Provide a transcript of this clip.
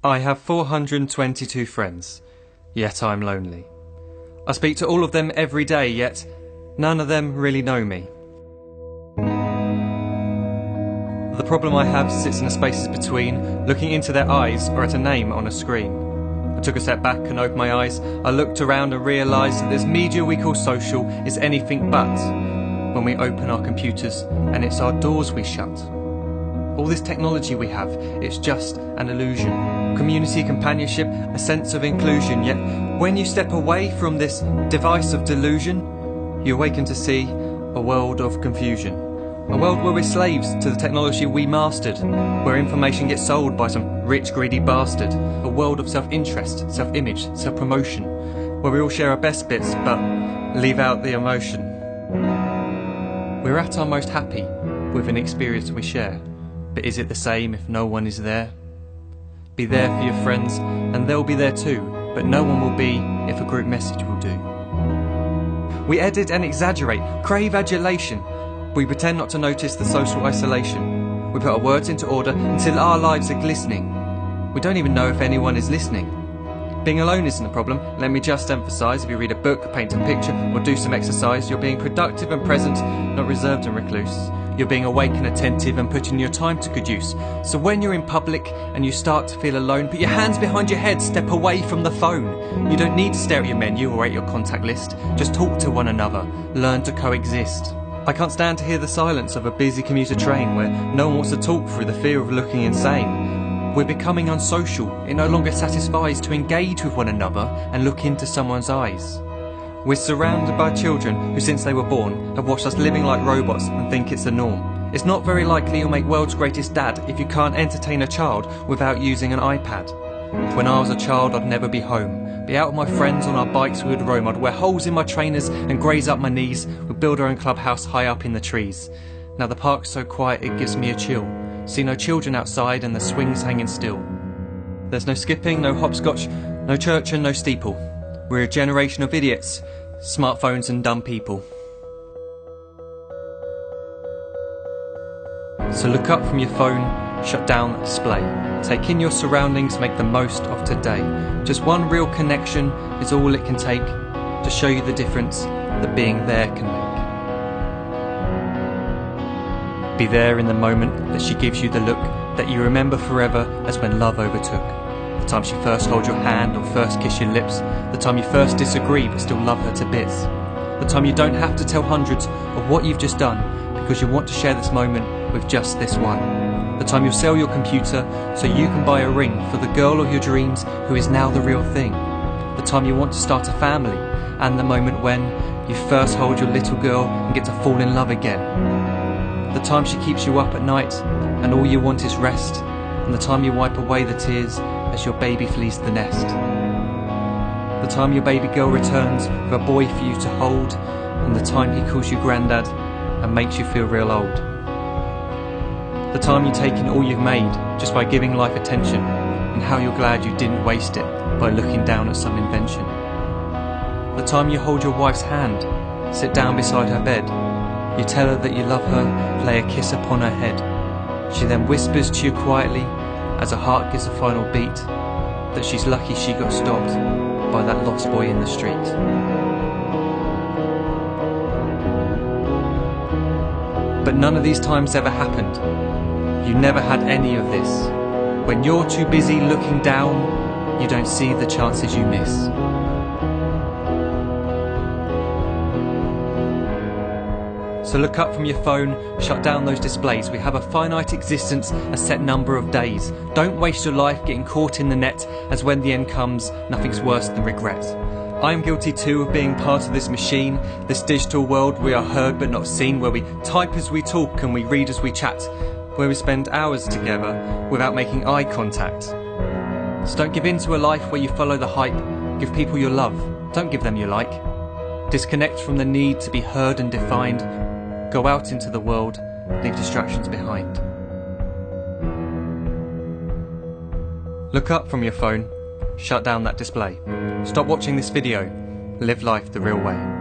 I have 422 friends, yet I'm lonely. I speak to all of them every day, yet none of them really know me. The problem I have sits in the spaces between looking into their eyes or at a name on a screen. I took a step back and opened my eyes. I looked around and realised that this media we call social is anything but when we open our computers and it's our doors we shut. All this technology we have, it's just an illusion. Community, companionship, a sense of inclusion. Yet when you step away from this device of delusion, you awaken to see a world of confusion. A world where we're slaves to the technology we mastered, where information gets sold by some rich, greedy bastard. A world of self-interest, self-image, self-promotion, where we all share our best bits but leave out the emotion. We're at our most happy with an experience we share. But is it the same if no one is there? Be there for your friends, and they'll be there too, but no one will be if a group message will do. We edit and exaggerate, crave adulation. We pretend not to notice the social isolation. We put our words into order until our lives are glistening. We don't even know if anyone is listening. Being alone isn't a problem. Let me just emphasise, if you read a book, paint a picture, or do some exercise, you're being productive and present, not reserved and recluse. You're being awake and attentive and putting your time to good use. So when you're in public and you start to feel alone, put your hands behind your head, step away from the phone. You don't need to stare at your menu or at your contact list. Just talk to one another. Learn to coexist. I can't stand to hear the silence of a busy commuter train where no one wants to talk through the fear of looking insane. We're becoming unsocial. It no longer satisfies to engage with one another and look into someone's eyes. We're surrounded by children who, since they were born, have watched us living like robots and think it's the norm. It's not very likely you'll make world's greatest dad if you can't entertain a child without using an iPad. When I was a child, I'd never be home. Be out with my friends on our bikes, we would roam. I'd wear holes in my trainers and graze up my knees. We'd build our own clubhouse high up in the trees. Now the park's so quiet it gives me a chill. See no children outside and the swings hanging still. There's no skipping, no hopscotch, no church and no steeple. We're a generation of idiots, smartphones and dumb people. So look up from your phone, shut down the display. Take in your surroundings, make the most of today. Just one real connection is all it can take to show you the difference that being there can make. Be there in the moment that she gives you the look that you remember forever as when love overtook. The time she first holds your hand or first kiss your lips. The time you first disagree but still love her to bits. The time you don't have to tell hundreds of what you've just done because you want to share this moment with just this one. The time you'll sell your computer so you can buy a ring for the girl of your dreams who is now the real thing. The time you want to start a family, and the moment when you first hold your little girl and get to fall in love again. The time she keeps you up at night and all you want is rest, and the time you wipe away the tears as your baby flees the nest. The time your baby girl returns with a boy for you to hold, and the time he calls you granddad and makes you feel real old. The time you take in all you've made just by giving life attention, and how you're glad you didn't waste it by looking down at some invention. The time you hold your wife's hand, sit down beside her bed, you tell her that you love her, lay a kiss upon her head. She then whispers to you quietly, as her heart gives a final beat, that she's lucky she got stopped by that lost boy in the street. But none of these times ever happened. You never had any of this. When you're too busy looking down, you don't see the chances you miss. So look up from your phone, shut down those displays. We have a finite existence, a set number of days. Don't waste your life getting caught in the net, as when the end comes, nothing's worse than regret. I am guilty too of being part of this machine, this digital world we are heard but not seen, where we type as we talk and we read as we chat, where we spend hours together without making eye contact. So don't give in to a life where you follow the hype. Give people your love, don't give them your like. Disconnect from the need to be heard and defined. Go out into the world, leave distractions behind. Look up from your phone, shut down that display. Stop watching this video, live life the real way.